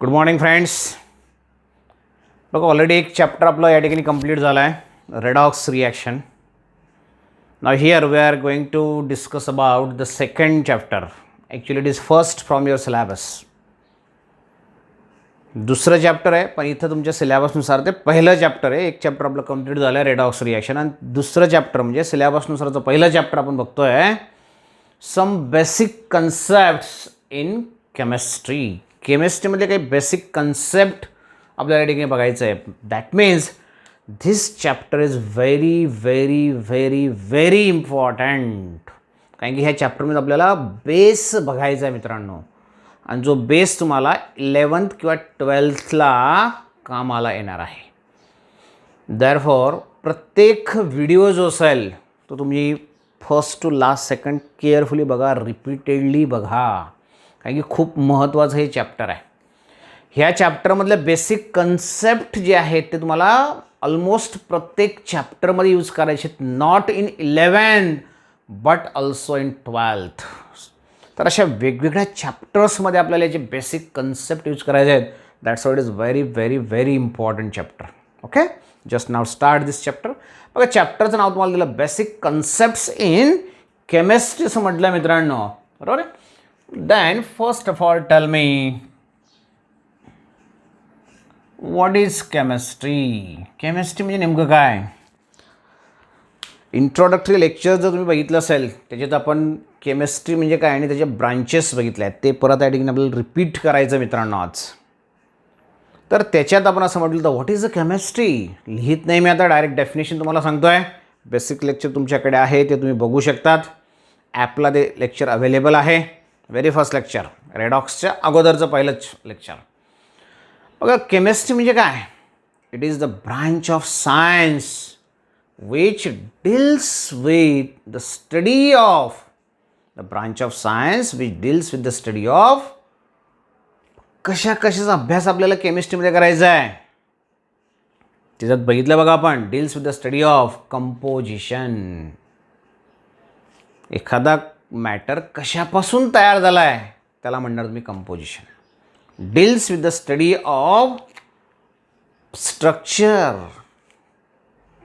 Good morning friends. बघा already एक chapter आपलं या ठिकाणी कंप्लीट झाला आहे, redox reaction. Now here we are going to discuss about the second chapter. Actually it is first from your syllabus. दुसरं chapter आहे, पण इथं तुमच्या सिलेबसनुसार ते पहिलं चॅप्टर आहे. एक चॅप्टर आपलं कंप्लीट झालं आहे रेडॉक्स रिॲक्शन, आणि दुसरं चॅप्टर म्हणजे सिलेबसनुसारचं पहिलं चॅप्टर आपण बघतो आहे some basic concepts in chemistry. केमिस्ट्रीमध्ये काही बेसिक कन्सेप्ट आपल्याला या ठिकाणी बघायचं आहे. That means this chapter is very very very very important. कारण की ह्या चॅप्टरमध्ये आपल्याला बेस बघायचा आहे मित्रांनो, आणि जो बेस तुम्हाला 11th किंवा 12thला कामाला येणार आहे. दॅरफॉर प्रत्येक व्हिडिओ जो असेल तो तुम्ही first to last second carefully बघा, रिपीटेडली बघा, कारण की खूप महत्त्वाचं हे चॅप्टर आहे. ह्या चॅप्टरमधले बेसिक कन्सेप्ट जे आहेत ते तुम्हाला ऑलमोस्ट प्रत्येक चॅप्टरमध्ये यूज करायचे आहेत. Not in 11th but also in 12th. तर अशा वेगवेगळ्या चॅप्टर्समध्ये आपल्याला याचे बेसिक कन्सेप्ट यूज करायचे आहेत. That's why it is very very very important chapter. Okay, just now start this chapter. बघा चॅप्टरचं नाव तुम्हाला दिलं बेसिक कन्सेप्ट्स इन केमिस्ट्री असं म्हटलं मित्रांनो, बरोबर आहे. Then first of all tell me what is chemistry. Chemistry म्हणजे नेमकं काय. इंट्रोडक्टरी लेक्चर जर तुम्ही बघितलं असेल त्याच्यात आपण केमिस्ट्री म्हणजे काय आणि त्याचे ब्रांचेस बघितले आहेत, ते परत या ठिकाणी आपल्याला रिपीट करायचं मित्रांनो आज. तर त्याच्यात आपण असं म्हटलं तर व्हॉट इज अ केमिस्ट्री. लिहित नाही मी आता, डायरेक्ट डेफिनेशन तुम्हाला सांगतो आहे. बेसिक लेक्चर तुमच्याकडे आहे ते तुम्ही बघू शकतात. ॲपला ते लेक्चर अवेलेबल आहे. व्हेरी फर्स्ट लेक्चर, रेडॉक्सच्या अगोदरचं पहिलंच लेक्चर. बघा केमिस्ट्री म्हणजे काय. It is the branch of science which deals with the study of the branch of science which deals with the study of कशाचा अभ्यास आपल्याला केमिस्ट्रीमध्ये करायचा आहे. त्याच्यात बघितलं बघा आपण, deals with the study of composition. एखादा मॅटर कशापासून तयार झाला आहे त्याला म्हणणार तुम्ही composition. Deals with the study of structure.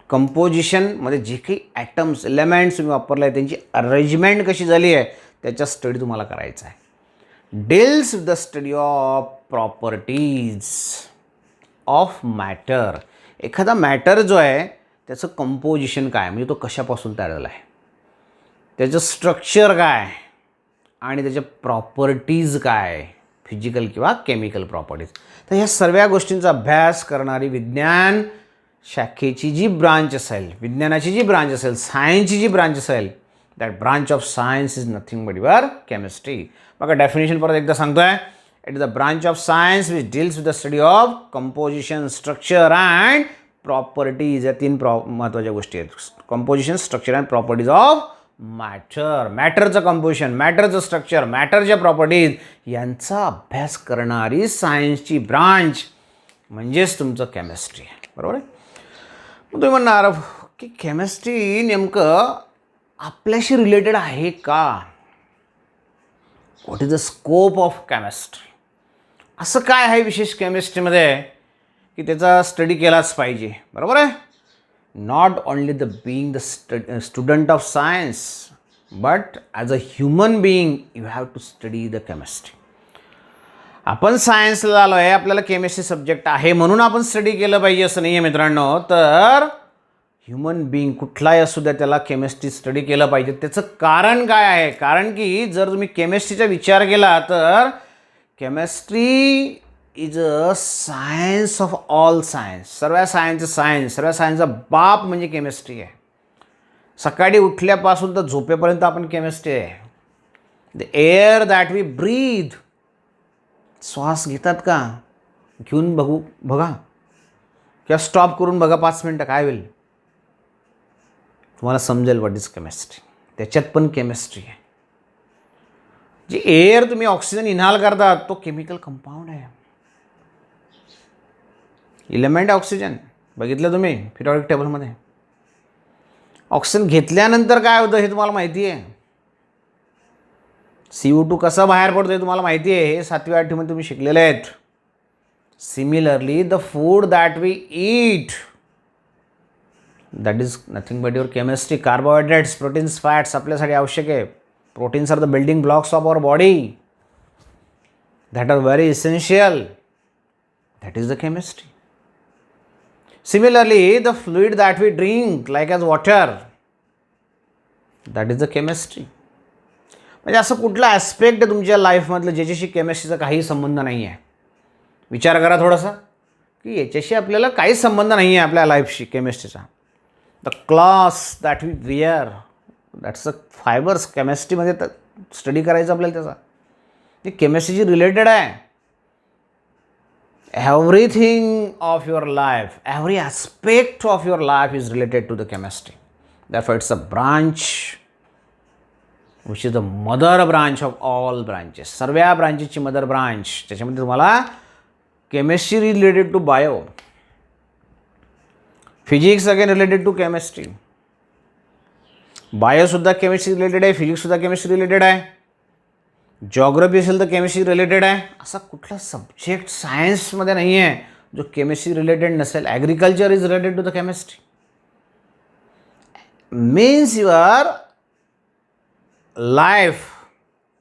कंपोजिशनमध्ये जे काही ॲटम्स एलिमेंट्स तुम्ही वापरले आहे त्यांची अरेंजमेंट कशी झाली आहे त्याचा स्टडी तुम्हाला करायचा आहे. Deals with the study of properties of matter. एखादा मॅटर जो आहे त्याचं कंपोजिशन काय, म्हणजे तो कशापासून तयार झाला आहे, त्याचं स्ट्रक्चर काय आणि त्याच्या प्रॉपर्टीज काय, फिजिकल किंवा केमिकल प्रॉपर्टीज. तर ह्या सर्व गोष्टींचा अभ्यास करणारी विज्ञान शाखेची जी ब्रांच असेल, विज्ञानाची जी ब्रांच असेल, सायन्सची जी ब्रांच असेल, that branch of science is nothing but your chemistry. बघा डेफिनेशन परत एकदा सांगतोय. It is the branch of science which deals with the study of composition, structure and properties. या तीन महत्त्वाच्या गोष्टी आहेत. Composition, structure and properties of matter. मॅटरचं कंपोजिशन, मॅटरचं स्ट्रक्चर, मॅटरच्या प्रॉपर्टीज यांचा अभ्यास करणारी सायन्सची ब्रांच म्हणजेच तुमचं केमिस्ट्री आहे, बरोबर आहे. मग तुम्ही म्हणणार की केमिस्ट्री नेमकं आपल्याशी रिलेटेड आहे का. What is the scope of chemistry. असं काय आहे विशेष केमिस्ट्रीमध्ये की त्याचा स्टडी केलाच पाहिजे, बरोबर आहे. Not only the being the student of science but as a human being you have to study the chemistry. आपण सायन्सला आलो आहे, आपल्याला केमिस्ट्री सब्जेक्ट आहे म्हणून आपण स्टडी केलं पाहिजे असं नाही आहे मित्रांनो. तर ह्युमन बीइंग कुठलाही असू द्या त्याला केमिस्ट्री स्टडी केलं पाहिजे. त्याचं कारण काय आहे. कारण की जर तुम्ही केमिस्ट्रीचा विचार केला तर chemistry is a science of all science. सर्व सायन्सचा बाप म्हणजे केमिस्ट्री आहे. सकाळी उठल्यापासून तर झोपेपर्यंत आपण केमिस्ट्री आहे. The air that we breathe. श्वास घेतात का, घेऊन बघा किंवा स्टॉप करून बघा 5 मिनटं, काय होईल तुम्हाला समजेल व्हॉट इज केमिस्ट्री. त्याच्यात पण केमिस्ट्री आहे. जे एअर तुम्ही ऑक्सिजन इनहाल करतात तो केमिकल कंपाऊंड आहे. इलेमेंट ऑक्सिजन बघितलं तुम्ही पिरियॉडिक टेबलमध्ये. ऑक्सिजन घेतल्यानंतर काय होतं हे तुम्हाला माहिती आहे. CO2 कसा बाहेर पडतो हे तुम्हाला माहिती आहे. हे 7वी 8वीमध्ये तुम्ही शिकलेले आहेत. Similarly the food that we eat, that is nothing but your chemistry. Carbohydrates, proteins, fats आपल्यासाठी आवश्यक आहे. Proteins are the building blocks of our body, that are very essential. That is the chemistry. Similarly, the fluid that we drink, like as water, that is the chemistry. म्हणजे असं कुठलं aspect आहे तुमच्या लाईफमधलं ज्याच्याशी केमिस्ट्रीचा काही संबंध नाही आहे? विचार करा थोडासा की याच्याशी आपल्याला काहीच संबंध नाही आहे आपल्या लाईफशी केमिस्ट्रीचा. The clothes that we wear, that's a fibres. केमिस्ट्रीमध्ये स्टडी करायचं आपल्याला त्याचा, ते केमिस्ट्रीशी रिलेटेड आहे. Everything of your life, every aspect of your life is related to the chemistry. That it's a branch which is the mother branch of all branches. सर्व ब्रांचेसची mother branch. त्याच्यामध्ये तुम्हाला chemistry related to bio, physics again related to chemistry, बायोसुद्धा chemistry related आहे, फिजिक्ससुद्धा chemistry related आहे, geography असेल तर केमिस्ट्री रिलेटेड आहे. असा कुठला सब्जेक्ट सायन्समध्ये नाही आहे जो केमिस्ट्री रिलेटेड नसेल. Agriculture is related to the chemistry. Means your life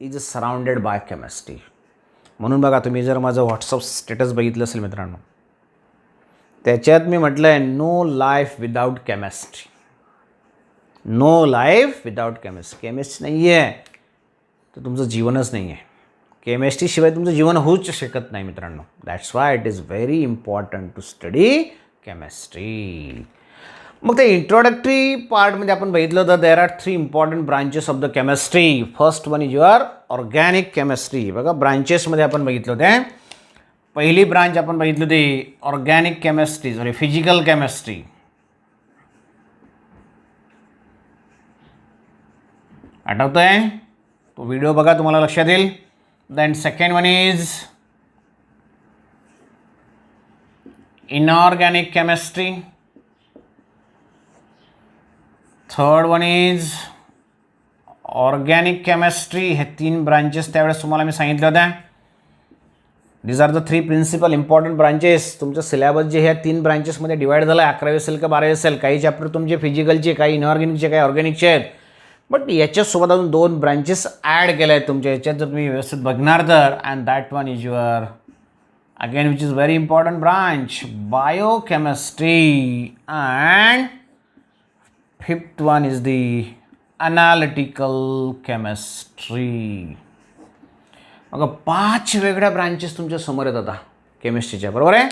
is surrounded by chemistry. म्हणून बघा, तुम्ही जर माझं व्हॉट्सअप स्टेटस बघितलं असेल मित्रांनो, त्याच्यात मी म्हटलं आहे no life without chemistry. No life without chemistry. Chemistry नाही आहे तर तुमचं जीवनच नाही आहे. केमिस्ट्रीशिवाय तुमचं जीवन होऊच शकत नाही मित्रांनो. That's why it is very important to study chemistry. मग ते इंट्रोडक्टरी पार्टमध्ये आपण बघितलं होतं there are 3 important branches of the chemistry. First one is your organic chemistry. बघा, ब्रांचेसमध्ये आपण बघितलं होते. पहिली ब्रांच आपण बघितली होती organic chemistry, sorry physical chemistry. आठवतंय? तो व्हिडिओ बघा, तुम्हाला लक्षात येईल. Then second one is inorganic chemistry. Third one is organic chemistry. हे 3 ब्रांचेस त्यावेळेस तुम्हाला मी सांगितलं होत्या. These are the 3 principal important branches. तुमचं सिलेबस जे ह्या 3 ब्रांचेसमध्ये डिवाइड झालं आहे. 11वी असेल का 12वी असेल. काही चॅप्टर तुमचे फिजिकलचे, काही इनऑर्गॅनिकचे, काही ऑर्गॅनिकचे आहेत. बट याच्यासोबत अजून 2 ब्रांचेस ॲड केल्या आहेत तुमच्या याच्यात जर तुम्ही व्यवस्थित बघणार तर. And that one is your again which is very important branch biochemistry. And fifth one is the analytical chemistry. मग 5 वेगळ्या ब्रांचेस तुमच्या समोर येतात आता केमिस्ट्रीच्या, बरोबर आहे.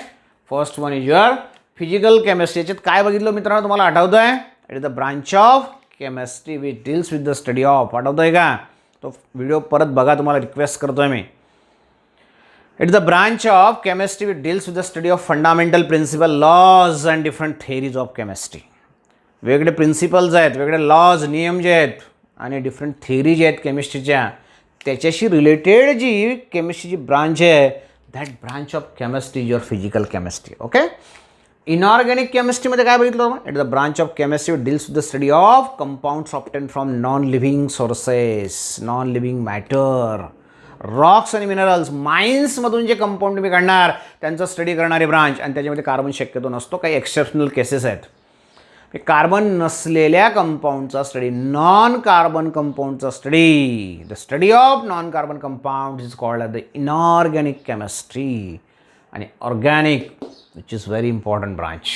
First one is your physical chemistry. याच्यात काय बघितलं मित्रांनो, तुम्हाला आठवतं आहे? It is the branch of chemistry which deals with the study of. आठवतं आहे का? तो व्हिडिओ परत बघा, तुम्हाला रिक्वेस्ट करतो आहे मी. It is the branch of chemistry which deals with the study of fundamental principle, laws and different theories of chemistry. वेगळे प्रिन्सिपल्स आहेत, वेगळे लॉज, नियम जे आहेत आणि डिफरंट थेअरी जे आहेत केमिस्ट्रीच्या, त्याच्याशी रिलेटेड जी केमिस्ट्रीची ब्रांच आहे, that branch of chemistry is your physical chemistry. Okay. Inorganic केमिस्ट्रीमध्ये काय बघितलं? It is the branch of chemistry deals with the study of compounds obtain from non living sources, non living matter, rocks आणि minerals. माइन्समधून जे compound तुम्ही काढणार त्यांचा study करणारी ब्रांच. आणि त्याच्यामध्ये कार्बन शक्यतो नसतो, काही एक्सेप्शनल केसेस आहेत. कार्बन नसलेल्या कंपाऊंडचा स्टडी, नॉन कार्बन कंपाऊंडचा study, the study of non carbon compound is called the inorganic chemistry. आणि organic which is very important branch,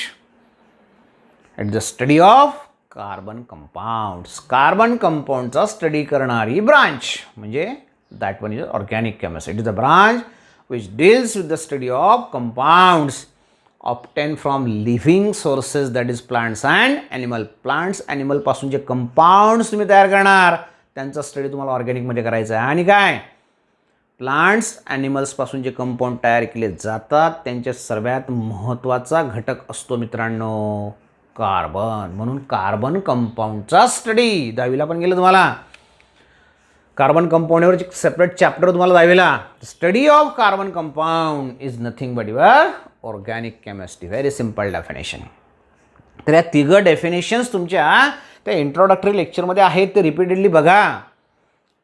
it the study of carbon compounds. Carbon कंपाऊंडचा study करणारी branch म्हणजे that one is organic chemistry. It is the branch which deals with the study of compounds obtain from living sources, that is plants and animal. Plants ॲनिमलपासून जे compounds तुम्ही तयार करणार त्यांचा study तुम्हाला ऑर्गॅनिकमध्ये करायचा आहे. आणि काय, प्लांट्स ॲनिमल्सपासून जे कंपाऊंड तयार केले जातात त्यांच्या सर्वात महत्त्वाचा घटक असतो मित्रांनो कार्बन. म्हणून कार्बन कंपाऊंडचा स्टडी 10वीला पण गेलं तुम्हाला. कार्बन कंपाऊंडवर एक सेपरेट चॅप्टर तुम्हाला 10वीला. Study of carbon compound is nothing but your organic chemistry. Very simple definition. तर या 3 डेफिनेशन्स तुमच्या त्या इंट्रोडक्टरी लेक्चरमध्ये आहेत, ते रिपीटेडली बघा.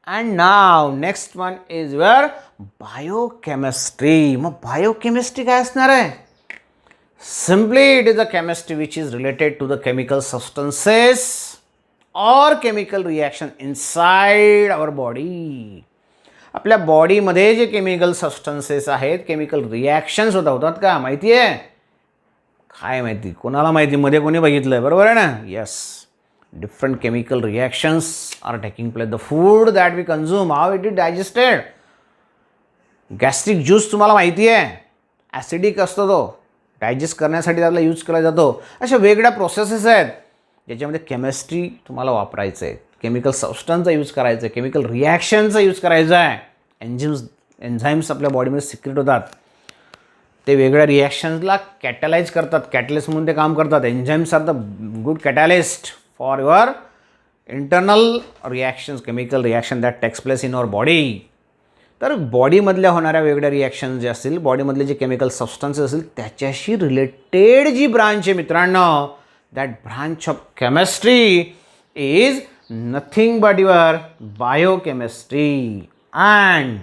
अँड नाव next one is your biochemistry. मग बायोकेमिस्ट्री काय असणार आहे? Simply it is a chemistry which is related to the chemical substances और chemical reaction inside our body. आपल्या बॉडीमध्ये जे केमिकल सबस्टन्सेस आहेत, केमिकल रिॲक्शन्स होतात का माहिती आहे? काय माहिती? कोणाला माहिती? मध्ये कोणी बघितलं आहे? बरोबर आहे ना? Yes. different chemical reactions are taking place. The food that we consume, how it is digested. Gastric juice तुम्हाला माहिती आहे, ॲसिडिक असतो, तो डायजेस्ट करण्यासाठी त्याला यूज केला जातो. अशा वेगळ्या प्रोसेसेस आहेत ज्याच्यामध्ये केमिस्ट्री तुम्हाला वापरायचं आहे, केमिकल सबस्टन्सचा यूज करायचं आहे, केमिकल रिॲक्शनचा यूज करायचा आहे. एन्झाईम्स आपल्या बॉडीमध्ये सिक्रेट होतात, ते वेगळ्या रिॲक्शन्सला कॅटलाइज करतात, कॅटलिस्ट म्हणून ते काम करतात. Enzymes are the good catalyst for your internal reactions, chemical reaction that takes place in our body. तर बॉडीमधल्या होणाऱ्या वेगळ्या रिॲक्शन जे असतील, बॉडीमधले जे केमिकल सबस्टन्सेस असतील त्याच्याशी रिलेटेड जी ब्रांच आहे मित्रांनो, that branch of chemistry is nothing but your biochemistry and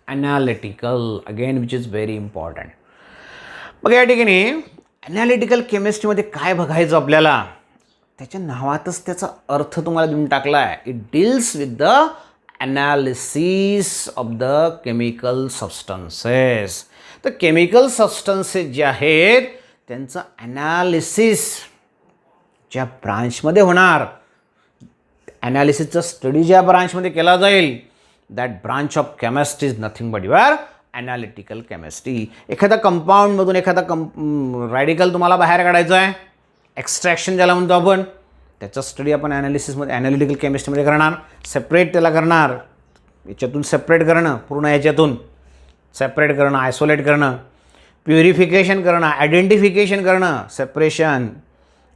analytical, again which is very important. मग या ठिकाणी ॲनालिटिकल केमिस्ट्रीमध्ये काय बघायचं आपल्याला? त्याच्या नावातच त्याचा अर्थ तुम्हाला देऊन टाकला आहे. It deals with the analysis of the chemical substances. तर केमिकल सबस्टन्सेस जे आहेत त्यांचं ॲनालिसिस ज्या ब्रांचमध्ये होणार, ॲनालिसिसचा स्टडी ज्या ब्रांचमध्ये केला जाईल, that branch of chemistry is nothing but your analytical chemistry. एखाद्या कंपाऊंडमधून एखादा रॅडिकल तुम्हाला बाहेर काढायचं आहे, एक्स्ट्रॅक्शन ज्याला म्हणतो आपण, त्याचा स्टडी आपण ॲनालिसिसमध्ये ॲनालिटिकल केमिस्ट्रीमध्ये करणार. सेपरेट त्याला करणार, याच्यातून सेपरेट करणं, पूर्ण याच्यातून सेपरेट करणं, आयसोलेट करणं, प्युरिफिकेशन करणं, आयडेंटिफिकेशन करणं, separation,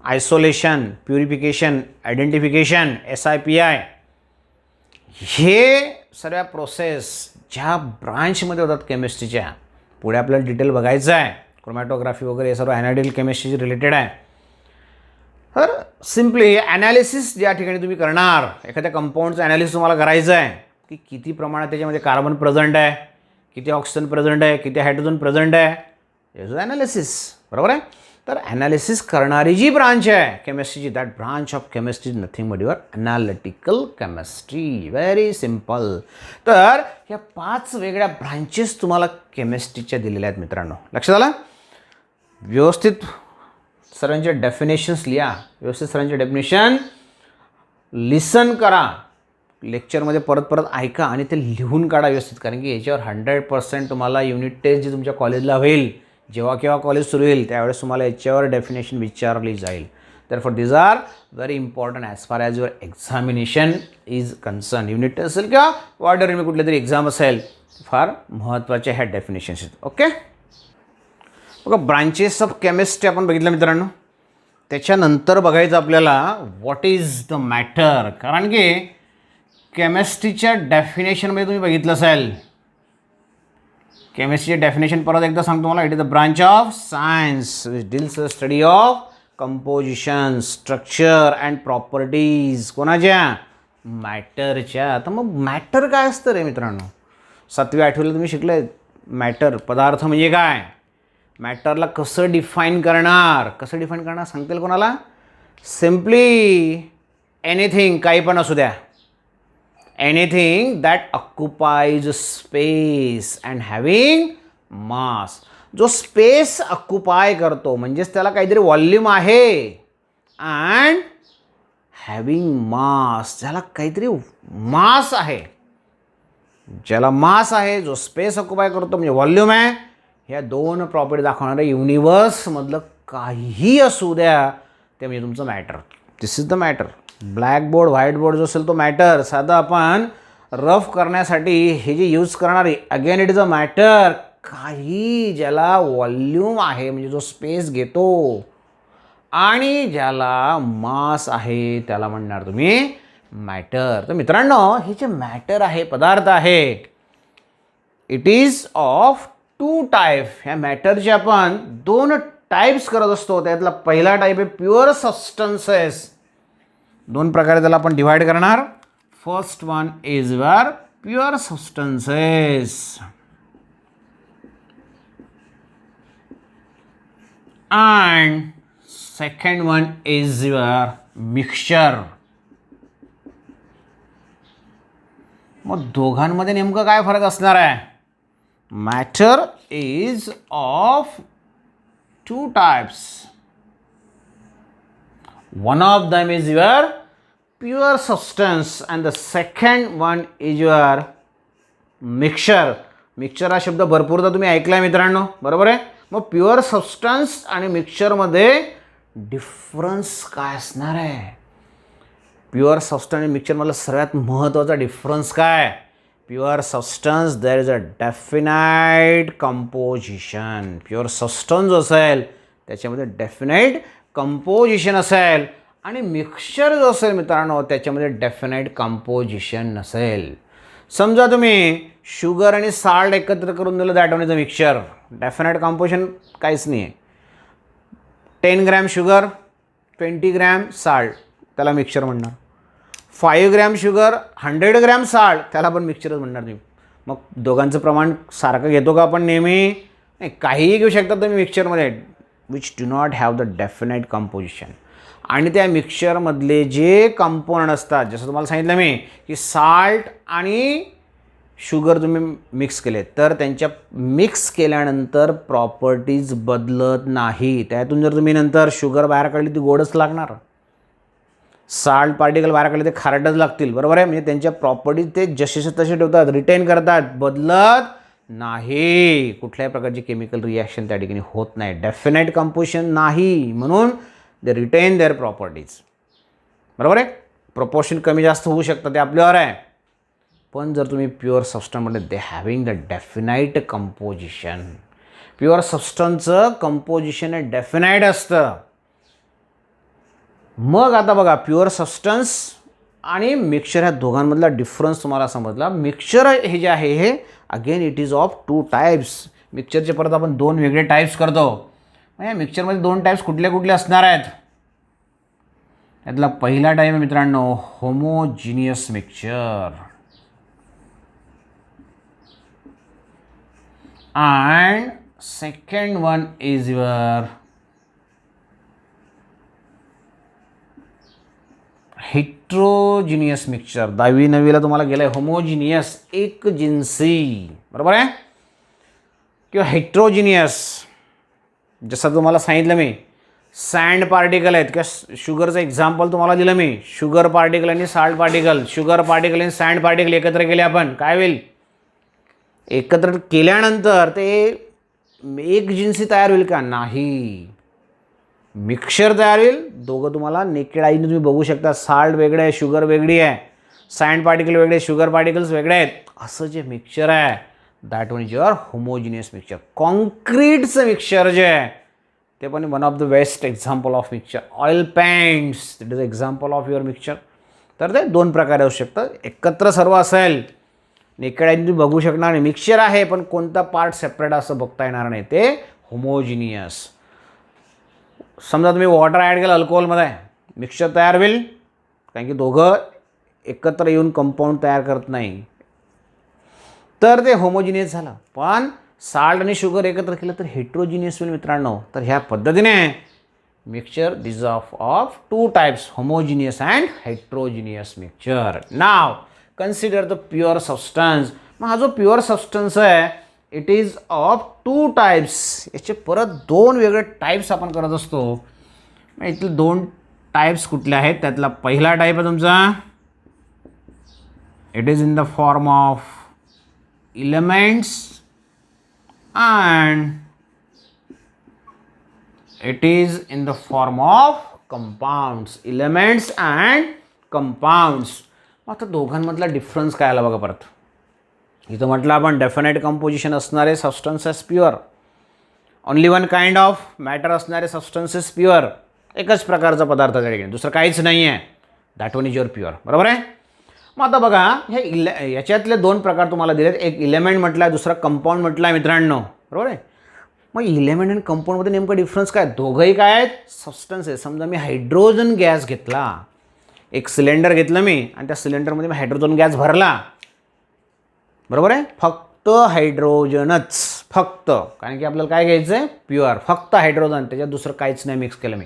isolation, purification, identification, SIPI. हे सर्व प्रोसेस ज्या ब्रांचमध्ये होतात केमिस्ट्रीच्या, पुढे आपल्याला डिटेल बघायचं आहे, क्रोमॅटोग्राफी वगैरे हे सर्व ॲनालिटिकल केमिस्ट्रीशी रिलेटेड आहे. तर सिम्पली ॲनालिसिस ज्या ठिकाणी तुम्ही करणार, एखाद्या कंपाऊंडचं ॲनालिसिस तुम्हाला करायचं आहे की किती प्रमाणात त्याच्यामध्ये कार्बन प्रेझेंट आहे, किती ऑक्सिजन प्रेझेंट आहे, किती हायड्रोजन प्रेझेंट आहे, हे जो ॲनालिसिस. बरोबर आहे. तर ॲनालिसिस करणारी जी ब्रांच आहे केमिस्ट्रीची, that branch of chemistry is nothing but your analytical chemistry. Very simple. तर ह्या 5 वेगळ्या ब्रांचेस तुम्हाला केमिस्ट्रीच्या दिलेल्या आहेत मित्रांनो. लक्षात आलं? व्यवस्थित सर्वांचे डेफिनेशन्स लिहा, व्यवस्थित सर्वांचे डेफिनेशन लिसन करा, लेक्चरमध्ये परत परत ऐका आणि ते लिहून काढा व्यवस्थित. कारण की याच्यावर 100% तुम्हाला युनिट टेस्ट जी तुमच्या कॉलेजला होईल, जेव्हा केव्हा कॉलेज सुरू होईल त्यावेळेस तुम्हाला याच्यावर डेफिनेशन विचारली जाईल. तर for these are very important as far as your examination is concern. Unit test असेल किंवा वॉर्डर मी कुठली तरी एक्झाम असेल, फार महत्त्वाच्या ह्या डेफिनेशन्स आहेत. ओके. बघा, ब्रांचेस ऑफ केमिस्ट्री आपण बघितलं मित्रांनो. त्याच्यानंतर बघायचं आपल्याला व्हॉट इज द मॅटर. कारण की केमिस्ट्रीच्या डेफिनेशनमध्ये तुम्ही बघितलं असेल, केमिस्ट्रीचे डेफिनेशन परत एकदा सांगतो मला. It is the branch of science which deals the study of composition, structure and properties. कोणाच्या? मॅटरच्या. तर मग मॅटर काय असतं रे मित्रांनो? 7वी 8वीला तुम्ही शिकले मॅटर, पदार्थ म्हणजे काय, मॅटरला कसं डिफाईन करणार, कसं डिफाईन करणार सांगतील कोणाला? सिम्पली एनिथिंग, काही पण असू द्या, anything that occupies space and having mass. जो स्पेस ऑक्युपाय करतो म्हणजेच त्याला काहीतरी व्हॉल्यूम आहे, अँड हॅविंग मास, ज्याला काहीतरी मास आहे, ज्याला मास आहे, जो स्पेस ऑक्युपाय करतो म्हणजे व्हॉल्यूम आहे. ह्या 2 प्रॉपर्टी दाखवणाऱ्या युनिवर्समधलं काहीही असू द्या ते म्हणजे तुमचं matter. This is the matter. Blackboard, white जो असेल तो मॅटर. साधं आपण रफ करण्यासाठी हे जे यूज करणार आहे, again it is a matter. काही ज्याला व्हॉल्यूम आहे म्हणजे जो स्पेस घेतो आणि ज्याला मास आहे त्याला म्हणणार तुम्ही मॅटर. तर मित्रांनो, हे जे मॅटर आहे, पदार्थ आहे, इट इज ऑफ 2 टाईप. ह्या मॅटरचे आपण 2 टाईप्स करत असतो. त्यातला पहिला टाईप आहे प्युअर सबस्टन्सेस. 2 प्रकारे त्याला आपण डिवाइड करणार. First one is your pure substances and second one is your mixture. मग दोघांमध्ये नेमकं काय फरक असणार आहे? Matter is of two types. One of them is your pure substance and the second one is your mixture. Mixture हा शब्द भरपूरदा तुम्ही ऐकलाय मित्रांनो, बरोबर आहे. मग प्युअर सबस्टन्स आणि मिक्सचरमध्ये डिफरन्स काय असणार आहे? प्युअर सबस्टन्स आणि मिक्सचरमधला सर्वात महत्त्वाचा डिफरन्स काय? Pure substance there is a definite composition. Pure substance जो असेल त्याच्यामध्ये डेफिनाइट कंपोजिशन असेल आणि मिक्सचर जो असेल मित्रांनो त्याच्यामध्ये डेफिनाइट कंपोजिशन नसेल. समजा तुम्ही शुगर आणि साल्ट एकत्र करून दिलं, that one is a mixture. Definite composition काहीच नाही आहे. 10 ग्रॅम शुगर 20 ग्रॅम साल्ट त्याला मिक्सचर म्हणणार. 5 ग्रॅम शुगर 100 ग्रॅम साल्ट त्याला पण मिक्सचरच म्हणणार तुम्ही. मग दोघांचं प्रमाण सारखं घेतो का आपण नेहमी? नाही, काहीही घेऊ शकता तुम्ही मिक्सचरमध्ये which do not have the definite composition. आणि त्या मिक्सचरमधले जे कंपोनंट असतात, जसं तुम्हाला सांगितलं मी की साल्ट आणि शुगर तुम्ही मिक्स केले तर त्यांच्या मिक्स केल्यानंतर प्रॉपर्टीज बदलत नाही. त्यातून जर तुम्ही नंतर शुगर बाहेर काढली ती गोडच लागणार, साल्ट पार्टिकल बाहेर काढले ते खारटच लागतील, बरोबर आहे. म्हणजे त्यांच्या प्रॉपर्टीज ते जसेचे तसे ठेवतात, रिटेन करतात, बदलत नाही. कुठल्याही प्रकारची केमिकल रिॲक्शन त्या ठिकाणी होत नाही. डेफिनाइट कंपोजिशन नाही म्हणून दे रिटेन देअर प्रॉपर्टीज, बरोबर आहे. प्रपोर्शन कमी जास्त होऊ शकतं ते आपल्यावर आहे. पण जर तुम्ही प्युअर सबस्टन्समध्ये they having the definite composition, pure सबस्टन्सचं कंपोजिशन हे डेफिनाइट असतं. मग आता बघा प्युअर सबस्टन्स आणि मिक्सचर ह्या दोघांमधला डिफरन्स तुम्हाला समजला. मिक्सचर हे जे आहे हे again it is of two types. मिक्सचरचे परत आपण दोन वेगळे टाइप्स करतो. मग या मिक्सचरमध्ये दोन टाइप्स कुठले कुठले असणार आहेत? त्यातला पहिला टाइप आहे मित्रांनो homogeneous mixture and second one is your heterogeneous mixture. 10वी 9वीला तुम्हाला गेलाय होमोजिनियस एकजिन्सी, बरोबर आहे, किंवा हेट्रोजिनियस. जसं तुम्हाला सांगितलं मी सँड पार्टिकल आहेत किंवा शुगरचं एक्झाम्पल तुम्हाला दिलं मी. शुगर पार्टिकल आणि साल्ट पार्टिकल, शुगर पार्टिकल आणि सँड पार्टिकल एकत्र केले आपण काय होईल? एकत्र केल्यानंतर ते एक जिन्सी तयार होईल का? नाही, मिक्सचर तयार होईल. दोघं तुम्हाला नेकेड आईने तुम्ही बघू शकता. साल्ट वेगळे आहे, शुगर वेगळी आहे, सँड पार्टिकल वेगळे, शुगर पार्टिकल्स वेगळे आहेत. असं जे मिक्सचर आहे that one is your homogeneous mixture. कॉन्क्रीटचं मिक्सचर जे आहे ते पण one of the best example of mixture. Oil paints it is example of your mixture. तर ते दोन प्रकारे असू शकतं. एकत्र सर्व असेल, नेकेड आईने तुम्ही बघू शकणार नाही. मिक्सचर आहे पण कोणता पार्ट सेपरेट असं बघता येणार नाही, ते होमोजिनियस. समजा तुम्ही वॉटर ॲड केलं अल्कोहोलमध्ये, मिक्सचर तयार होईल कारण की दोघं एकत्र येऊन कंपाऊंड तयार करत नाही, तर ते होमोजिनियस झालं. पण साल्ट आणि शुगर एकत्र केलं तर हेट्रोजिनियस होईल मित्रांनो. तर ह्या पद्धतीने mixture this of two types, homogeneous and heterogeneous mixture. Now consider the pure substance. मग हा जो प्युअर सबस्टन्स आहे it is of two types. याचे परत दोन वेगळे टाइप्स आपण करत असतो. मग इथले दोन टाइप्स कुठले आहेत? त्यातला पहिला टाइप आहे तुमचा it is in the form of elements and it is in the form of compounds. Elements and compounds. आता दोघांमधला डिफरन्स काय आला बघा परत. इथं म्हटलं आपण डेफिनाइट कंपोजिशन असणारे substances pure, only one kind of matter असणारे सबस्टन्सेस प्युअर. एकच प्रकारचा पदार्थ त्या ठिकाणी, दुसरं काहीच नाही आहे, that one is your pure, बरोबर आहे. मग आता बघा हे याच्यातले दोन प्रकार तुम्हाला दिलेत. एक इलेमेंट म्हटलं आहे, दुसरा कंपाऊंड म्हटलं आहे मित्रांनो, बरोबर आहे. मग इलेमेंट आणि कंपाऊंडमध्ये नेमकं डिफरन्स काय? दोघंही काय आहेत? सबस्टन्स आहे. समजा मी हायड्रोजन गॅस घेतला, एक सिलेंडर घेतलं मी आणि त्या सिलेंडरमध्ये मी हायड्रोजन गॅस भरला, बरोबर आहे, फक्त हायड्रोजनच, फक्त, कारण की आपल्याला काय घ्यायचं आहे, प्युअर, फक्त हायड्रोजन, त्याच्यात दुसरं काहीच नाही मिक्स केलं मी.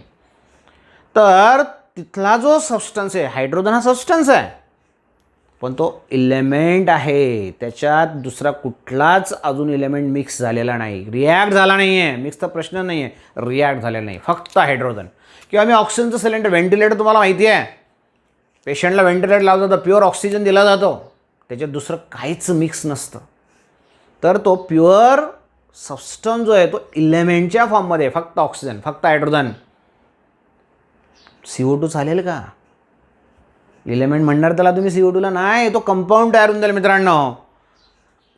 तर तिथला जो सबस्टन्स आहे, हायड्रोजन हा सबस्टन्स आहे, पण तो इलेमेंट आहे, त्याच्यात दुसरा कुठलाच अजून इलेमेंट मिक्स झालेला नाही, रिॲक्ट झाला नाही आहे, मिक्सचा प्रश्न नाही आहे, रिॲक्ट झालेला नाही, फक्त हायड्रोजन. किंवा मी ऑक्सिजनचं सिलेंडर, व्हेंटिलेटर तुम्हाला माहिती आहे, पेशंटला व्हेंटिलेटर लावलं जातं, प्युअर ऑक्सिजन दिला जातो, त्याच्यात दुसरं काहीच मिक्स नसतं. तर तो प्युअर सबस्टन्स जो आहे तो इलेमेंटच्या फॉर्ममध्ये, फक्त ऑक्सिजन, फक्त हायड्रोजन. CO2 चालेल का? इलेमेंट म्हणणार त्याला तुम्ही CO2ला नाही, तो कंपाऊंड तयार होऊन जाईल मित्रांनो.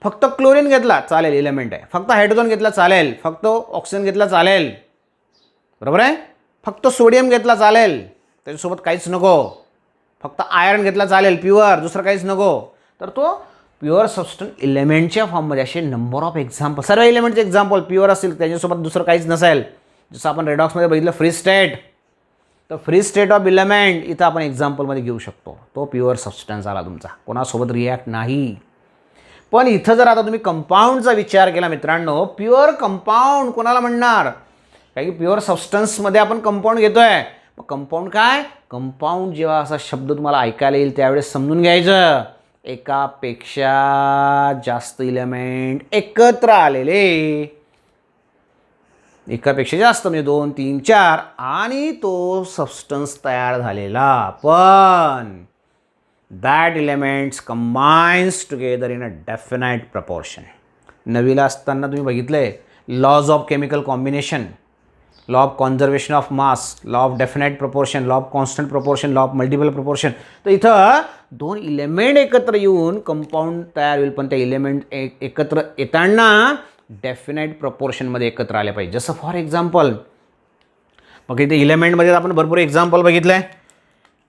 फक्त क्लोरीन घेतला चालेल, इलेमेंट आहे, फक्त हायड्रोजन घेतला चालेल, फक्त ऑक्सिजन घेतला चालेल, बरोबर आहे, फक्त सोडियम घेतला चालेल, त्याच्यासोबत काहीच नको, फक्त आयर्न घेतला चालेल प्युअर, दुसरं काहीच नको. तर तो प्युअर सबस्टन्स इलेमेंटच्या फॉर्ममध्ये, असे नंबर ऑफ एक्झाम्पल, सर्व इलेमेंटचे एक्झाम्पल प्युअर असतील, त्याच्यासोबत दुसरं काहीच नसेल. जसं आपण रेडॉक्समध्ये बघितलं फ्री स्टेट, तर फ्री स्टेट ऑफ इलेमेंट इथं आपण एक्झाम्पलमध्ये घेऊ शकतो. तो प्युअर सबस्टन्स आला तुमचा, कोणासोबत रिॲक्ट नाही. पण इथं जर आता तुम्ही कंपाऊंडचा विचार केला मित्रांनो, प्युअर कंपाऊंड कोणाला म्हणणार, कारण की प्युअर सबस्टन्समध्ये आपण कंपाऊंड घेतोय. मग कंपाऊंड काय, कंपाऊंड जेव्हा असा शब्द तुम्हाला ऐकायला येईल त्यावेळेस समजून घ्यायचं, एकापेक्षा जास्त इलेमेंट एकत्र आलेले, एकापेक्षा जास्त म्हणजे 2, 3, 4, आणि तो सबस्टन्स तयार झालेला, पण that elements combines together in a definite proportion. नवीला असताना तुम्ही बघितलंय laws of chemical combination, law of conservation of mass, law of definite proportion, law of constant proportion, law of multiple proportion. तर इथं 2 इलेमेंट एकत्र येऊन कंपाऊंड तयार होईल, पण त्या इलेमेंट एकत्र येताना डेफिनाइट प्रपोर्शनमध्ये एकत्र आले पाहिजे. जसं फॉर एक्झाम्पल, मग इथे इलेमेंटमध्ये आपण भरपूर एक्झाम्पल बघितलं आहे.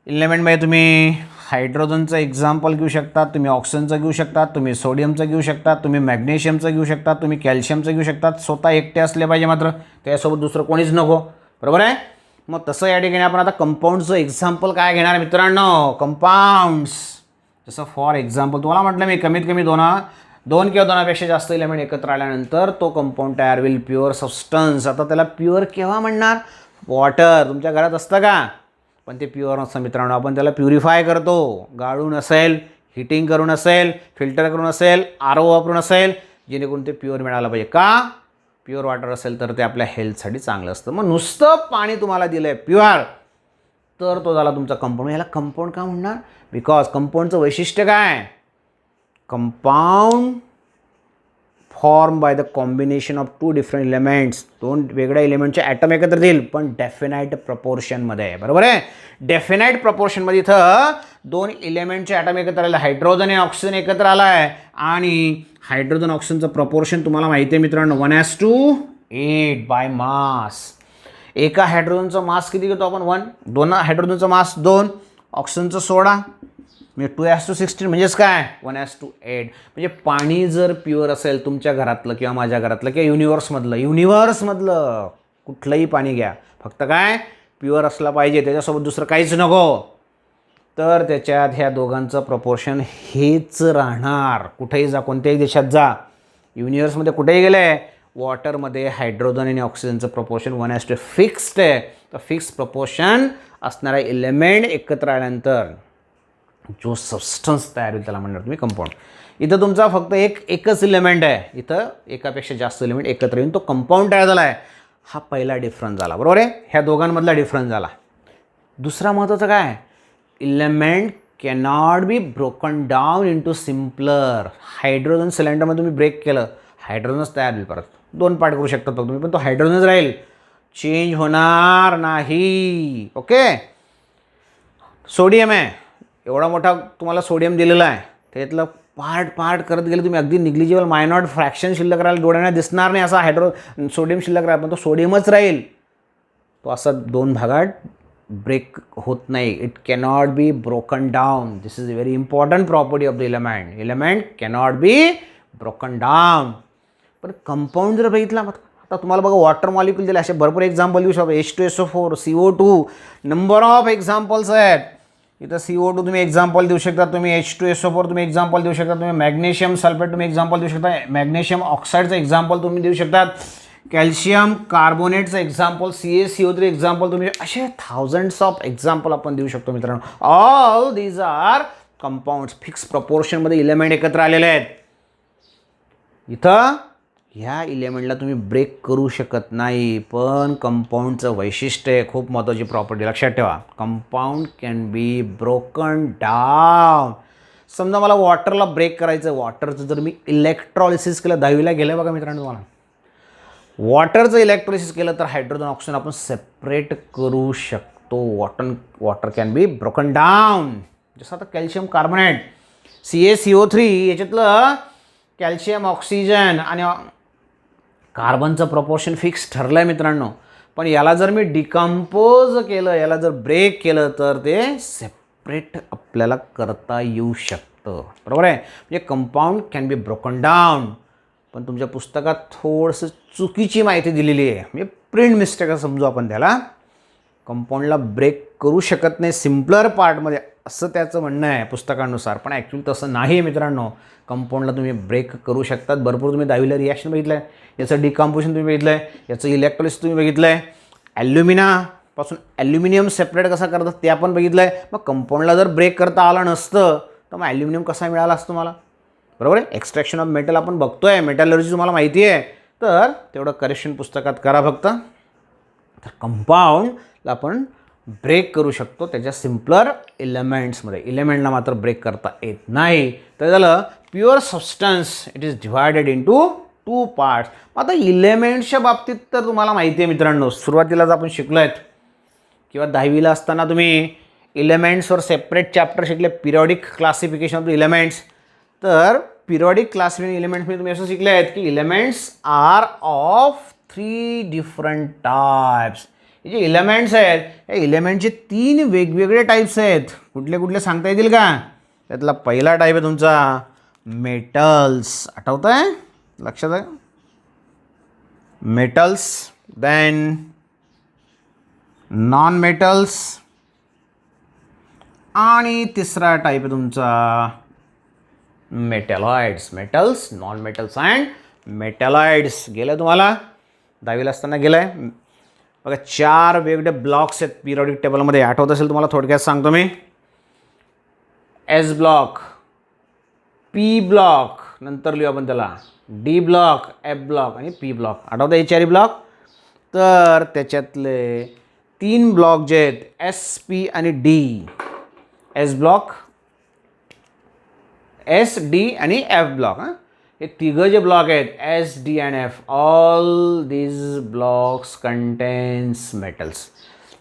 इलेमेंटमध्ये तुम्ही हायड्रोजनचं एक्झाम्पल घेऊ शकता, तुम्ही ऑक्सिजनचं घेऊ शकता, तुम्ही सोडियमचं घेऊ शकता, तुम्ही मॅग्नेशियमचं घेऊ शकता, तुम्ही कॅल्शियमचं घेऊ शकता. स्वतः एकटे असले पाहिजे मात्र, त्यासोबत दुसरं कोणीच नको, बरोबर आहे. मग तसं या ठिकाणी आपण आता कंपाऊंडचं एक्झाम्पल काय घेणार मित्रांनो, कंपाऊंड्स. जसं फॉर एक्झाम्पल तुम्हाला म्हटलं मी, कमीत कमी 2 किंवा 2पेक्षा जास्त इलेमेंट एकत्र आल्यानंतर तो कंपाऊंड तयार होईल, प्युअर सबस्टन्स. आता त्याला प्युअर केव्हा म्हणणार, वॉटर तुमच्या घरात असतं का, पण ते प्युअर नसतं मित्रांनो. आपण त्याला प्युरिफाय करतो, गाळून असेल, हिटिंग करून असेल, फिल्टर करून असेल, RO वापरून असेल, जेणेकरून ते प्युअर मिळालं पाहिजे. का, प्युअर वॉटर असेल तर ते आपल्या हेल्थसाठी चांगलं असतं. मग नुसतं पाणी तुम्हाला दिलं आहे प्युअर, तर तो झाला तुमचा कंपाऊंड. याला कंपाऊंड का म्हणणार, बिकॉज कंपाऊंडचं वैशिष्ट्य काय, compound form by the combination of 2 different elements, 2 वेगळ्या एलिमेंटचे ॲटम एकत्र देईल, पण डेफिनाइट प्रपोर्शनमध्ये आहे, बरोबर आहे. डेफिनाइट प्रपोर्शनमध्ये इथं 2 एलिमेंटचे ॲटम एकत्र आले, हायड्रोजन आणि ऑक्सिजन एकत्र आला आहे, आणि हायड्रोजन ऑक्सिजनचं प्रपोर्शन तुम्हाला माहिती आहे मित्रांनो, 1:8 बाय मास. एका हायड्रोजनचं मास किती घेतो आपण, 1. 2 हायड्रोजनचं मास 2, ऑक्सिजनचं 16, म्हणजे 2:16 म्हणजेच काय, 1:8. म्हणजे पाणी जर प्युअर असेल तुमच्या घरातलं किंवा माझ्या घरातलं किंवा युनिवर्समधलं कुठलंही पाणी घ्या, फक्त काय प्युअर असला पाहिजे, त्याच्यासोबत दुसरं काहीच नको, तर त्याच्यात ह्या दोघांचं प्रपोर्शन हेच राहणार. कुठेही जा, कोणत्याही देशात जा, युनिवर्समध्ये कुठेही गेले, वॉटरमध्ये हायड्रोजन आणि ऑक्सिजनचं प्रपोर्शन 1:8 फिक्स्ड आहे. तर फिक्स प्रपोर्शन असणारा एलिमेंट एकत्र आल्यानंतर जो सबस्टन्स तयार होईल त्याला म्हणणार तुम्ही कंपाऊंड. इथं तुमचा फक्त एकच इलेमेंट आहे, इथं एकापेक्षा जास्त एलिमेंट एकत्र येऊन तो कंपाऊंड तयार झाला आहे. हा पहिला डिफरन्स झाला, बरोबर आहे, ह्या दोघांमधला डिफरन्स झाला. दुसरा महत्त्वाचा काय, element cannot be broken down into simpler. Hydrogen सिलेंडरमध्ये तुम्ही ब्रेक केलं, हायड्रोजनच तयार होईल, परत 2 पार्ट करू शकता तुम्ही, पण तो हायड्रोजनच राहील, चेंज होणार नाही. ओके, सोडियम आहे, एवढा मोठा तुम्हाला सोडियम दिलेला आहे, त्याच्यातलं पार्ट करत गेले तुम्ही, अगदी निग्लिजिबल मायनॉट फ्रॅक्शन शिल्लक राहील, डोळ्यांना दिसणार नाही असा सोडियम शिल्लक राहील, पण तो सोडियमच राहील. तो असा 2 भागात ब्रेक होत नाही. It cannot be broken down. This is a very important property of the element cannot be broken down. पण कंपाऊंड जर बघितला, आता तुम्हाला बघा वॉटर मॉलिक्यूल दिले, असे भरपूर एक्झाम्पल देऊ शकतो, H2SO4, CO2, number of examples आहेत. इथं CO2 तुम्ही एक्झाम्पल देऊ शकता, तुम्ही H2SO4 तुम्ही एक्झाम्पल देऊ शकता, तुम्ही मॅग्नेशियम सल्फेट तुम्ही एक्झाम्पल देऊ शकता, मॅग्नेशियम ऑक्साईडचं एक्झाम्पल तुम्ही देऊ शकतात, कॅल्शियम कार्बोनेटचं एक्झाम्पल, CaCO3 एक्झाम्पल तुम्ही, असे थाउजंड्स ऑफ एक्झाम्पल आपण देऊ शकतो मित्रांनो. All these are compounds, fix प्रपोर्शनमध्ये इलेमेंट एकत्र आलेले आहेत. इथं ह्या इलेमेंटला तुम्ही ब्रेक करू शकत नाही, पण कंपाऊंडचं वैशिष्ट्य आहे, खूप महत्त्वाची प्रॉपर्टी लक्षात ठेवा, compound can be broken down. समजा मला वॉटरला ब्रेक करायचं, वॉटरचं जर मी इलेक्ट्रॉलिसिस केलं, 10वीला गेलं बघा मित्रांनो, तुम्हाला वॉटरचं इलेक्ट्रोलिसिस केलं तर हायड्रोजन ऑक्सिजन आपण सेपरेट करू शकतो. Water can be broken down. जसं आता कॅल्शियम कार्बोनेट CaCO3 याच्यातलं कॅल्शियम ऑक्सिजन आणि कार्बनचं प्रपोर्शन फिक्स ठरलं आहे मित्रांनो, पण याला जर मी डिकम्पोज केलं, याला जर ब्रेक केलं तर ते सेपरेट आपल्याला करता येऊ शकतं. बरोबर आहे. म्हणजे compound can be broken down. पण तुमच्या पुस्तकात थोडंसं चुकीची माहिती दिलेली आहे, म्हणजे प्रिंट मिस्टेक असं समजू आपण त्याला. कंपाऊंडला ब्रेक करू शकत नाही सिम्पलर पार्टमध्ये, असं त्याचं म्हणणं आहे पुस्तकानुसार, पण ॲक्च्युली तसं नाही आहे मित्रांनो. कंपाऊंडला तुम्ही ब्रेक करू शकतात. भरपूर तुम्ही 10वीला रिॲक्शन बघितलं आहे, याचं डिकम्पोजिशन तुम्ही बघितलं आहे, याचं इलेक्ट्रोलिसिस तुम्ही बघितलं आहे, ॲल्युमिनापासून ॲल्युमिनियम सेपरेट कसा करतात ते आपण बघितलं आहे. मग कंपाऊंडला जर ब्रेक करता आलं नसतं तर मग ॲल्युमिनियम कसा मिळाला असतं तुम्हाला. बरोबर आहे. एक्स्ट्रॅक्शन ऑफ मेटल आपण बघतो आहे, मेटलर्जी तुम्हाला माहिती आहे, तर तेवढं करेक्शन पुस्तकात करा फक्त. तर कंपाऊंडला आपण ब्रेक करू शकतो त्याच्या सिम्पलर एलिमेंट्समध्ये, इलेमेंटला मात्र ब्रेक करता येत नाही. तर झालं pure substance, it is divided into 2 parts. आता इलेमेंट्सच्या बाबतीत तर तुम्हाला माहिती आहे मित्रांनो, सुरुवातीलाच आपण शिकलो आहेत किंवा 10वीला असताना तुम्ही इलेमेंट्सवर सेपरेट चॅप्टर शिकले, periodic classification of the elements. तर पिरियॉडिक क्लासिफिकेशन इलेमेंट्समध्ये तुम्ही असं शिकले आहेत की elements are of 3 different types. हे जे इलेमेंट्स आहेत, या इलेमेंटचे 3 वेगवेगळे टाईप्स आहेत. कुठले कुठले सांगता येतील का? त्यातला पहिला टाईप आहे तुमचा मेटल्स. आठवत आहे? लक्षात आहे? मेटल्स. Then non metals. आणि तिसरा टाईप आहे तुमचा metalloids. Metals, non metals and metalloids. गेलं तुम्हाला 10वीला असताना गेलं आहे बघा. 4 वेगवेगळे ब्लॉक्स आहेत पिरियॉडिक टेबलमध्ये. आठवत असेल तुम्हाला, थोडक्यात सांगतो मी. S ब्लॉक, P ब्लॉक, नंतर लिहू आपण त्याला D ब्लॉक, F ब्लॉक आणि P ब्लॉक. आठवतं हे 4 ब्लॉक? तर त्याच्यातले 3 ब्लॉक जे आहेत S, P आणि D. S block, S, D आणि F ब्लॉक. हे तिघं जे ब्लॉक आहेत S, D and F, all these blocks contains metals.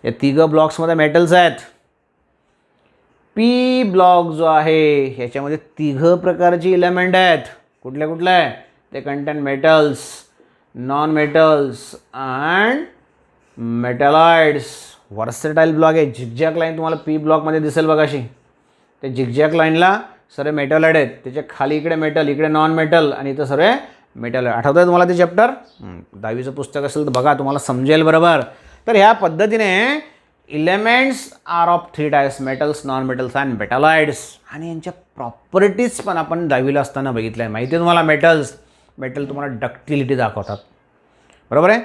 या तिघं ब्लॉक्समध्ये मेटल्स आहेत. P ब्लॉक जो आहे ह्याच्यामध्ये तिघं प्रकारची इलेमेंट आहेत. कुठले कुठले? ते content metals, non metals and metalloids. Versatile block आहे. झिगझॅग लाईन तुम्हाला P ब्लॉकमध्ये दिसेल बघा अशी. ते झिगझॅग लाईनला सर्व मेटॅलॉइड आहेत, त्याच्या खाली इकडे मेटल, इकडे नॉन मेटल आणि इथं सर्व मेटॅलॉइड. आठवतं आहे तुम्हाला ते चॅप्टर? 10वीचं पुस्तक असेल तर बघा, तुम्हाला समजेल बरोबर. तर ह्या पद्धतीने elements are of 3 types, metals, non metals and metalloids. आणि यांच्या प्रॉपर्टीज पण आपण 10वीला असताना बघितलं आहे. माहिती आहे तुम्हाला मेटल्स? मेटल तुम्हाला डक्टिलिटी दाखवतात. बरोबर आहे.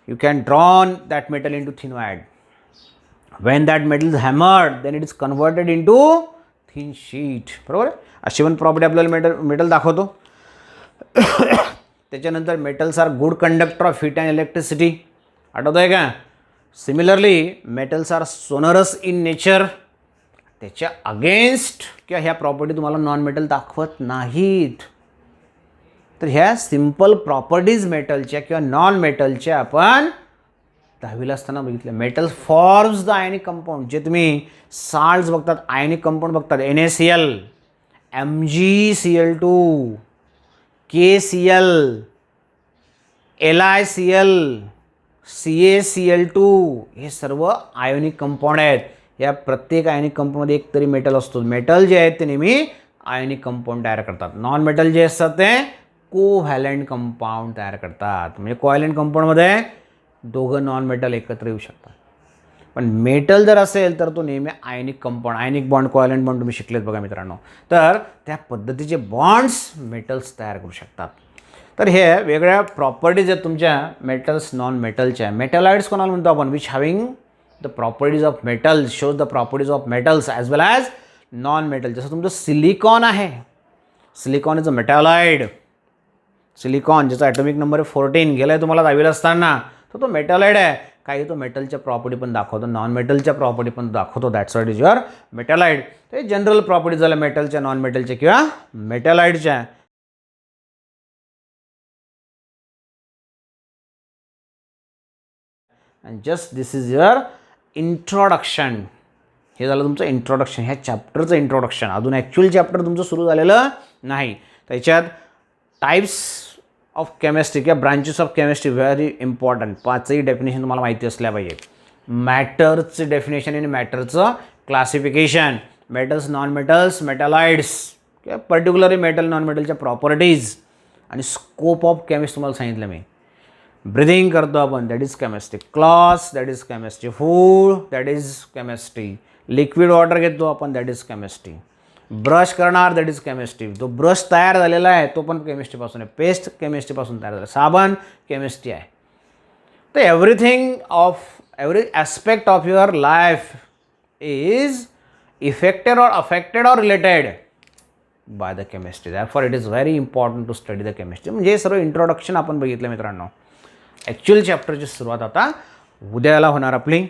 You can drawn that metal into thin wire. When that metal is hammered then it is converted into thin sheet. बरोबर आहे. अशी पण प्रॉपर्टी आपल्याला मेटल दाखवतो. त्याच्यानंतर metals are good conductor of heat and electricity. आठवतं आहे का? Similarly metals are sonorous in nature. त्याच्या अगेन्स्ट किंवा ह्या प्रॉपर्टी तुम्हाला नॉन मेटल दाखवत नाहीत. तर ह्या सिम्पल प्रॉपर्टीज मेटलच्या किंवा नॉन मेटलच्या आपण 10वीला असताना बघितलं. Metals forms the ionic compound. जे तुम्ही साल्ट्स बघतात, आयनिक कंपाऊंड बघतात, NaCl, MgCl2, KCl, LiCl, CaCl2, हे सर्व आयोनिक कंपाऊंड आहेत. या प्रत्येक आयोनिक कंपाऊंडमध्ये एक तरी मेटल असतो. मेटल जे आहेत ते नेहमी आयोनिक कंपाऊंड तयार करतात. नॉन मेटल जे असतात ते कोव्हॅलंट कंपाऊंड तयार करतात. म्हणजे कोव्हॅलंट कंपाऊंडमध्ये दोघं नॉन मेटल एकत्र येऊ शकतात. पण मेटल जर असेल तर तो नेहमी ionic compound, ionic bond, covalent bond तुम्ही शिकलेत बघा मित्रांनो. तर त्या पद्धतीचे बॉन्ड्स मेटल्स तयार करू शकतात. तर हे वेगळ्या प्रॉपर्टीज आहेत तुमच्या मेटल्स नॉन मेटलच्या. मेटलाइड्स कोणाला म्हणतो आपण, which having the properties of metals, shows the properties of metals as well as non metal. जसं तुमचं सिलिकॉन आहे, सिलिकॉन इज अ मेटॅलॉइड. सिलिकॉन ज्याचा ॲटॉमिक नंबर आहे 14 गेला आहे तुम्हाला 10वीला असताना, तर तो मेटॅलॉइड आहे. काही तो मेटलच्या प्रॉपर्टी पण दाखवतो, नॉन मेटलच्या प्रॉपर्टी पण दाखवतो. That's what is your metalloid. ते जनरल प्रॉपर्टीज झाल्या मेटलच्या, नॉन मेटलच्या किंवा मेटॅलॉइडच्या. And just this is your introduction. हे झालं तुमचं इंट्रोडक्शन, ह्या चॅप्टरचं इंट्रोडक्शन. अजून ॲक्च्युअल चॅप्टर तुमचं सुरू झालेलं नाही. त्याच्यात टाईप्स ऑफ केमिस्ट्री किंवा branches of chemistry very important. 5ही डेफिनेशन तुम्हाला माहिती असल्या पाहिजे. मॅटरचं डेफिनेशन आणि मॅटरचं classification, metals, non metals, metalloids किंवा पर्टिक्युलरली मेटल नॉन मेटलच्या प्रॉपर्टीज आणि स्कोप ऑफ केमिस्ट्री तुम्हाला सांगितलं मी. ब्रिदिंग करतो आपण, दॅट इज केमिस्ट्री. क्लॉस, that is chemistry. Food, that is chemistry. Liquid water घेतो आपण, दॅट इज केमिस्ट्री. ब्रश करणार, दॅट इज केमिस्ट्री. जो ब्रश तयार झालेला आहे तो पण केमिस्ट्रीपासून आहे. पेस्ट केमिस्ट्रीपासून तयार झाला, साबण केमिस्ट्री आहे. तर everything of every aspect of your life is effected or affected or related by the chemistry. Therefore it is very important to study the chemistry. म्हणजे हे सर्व इंट्रोडक्शन आपण बघितलं मित्रांनो. ॲक्च्युअल चॅप्टरची सुरुवात आता उद्याला होणार आपली.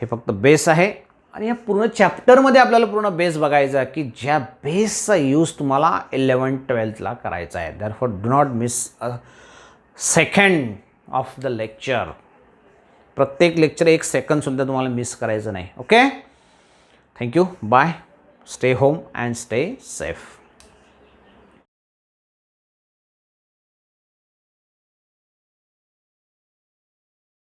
हे फक्त बेस आहे आणि या पूर्ण चॅप्टरमध्ये आपल्याला पूर्ण बेस बघायचा की ज्या बेसचा यूज तुम्हाला 11-12ला करायचा आहे. Therefore do not miss a second of the lecture. प्रत्येक लेक्चर 1 सेकंदसुद्धा तुम्हाला मिस करायचं नाही. Okay, thank you, bye, stay home and stay safe.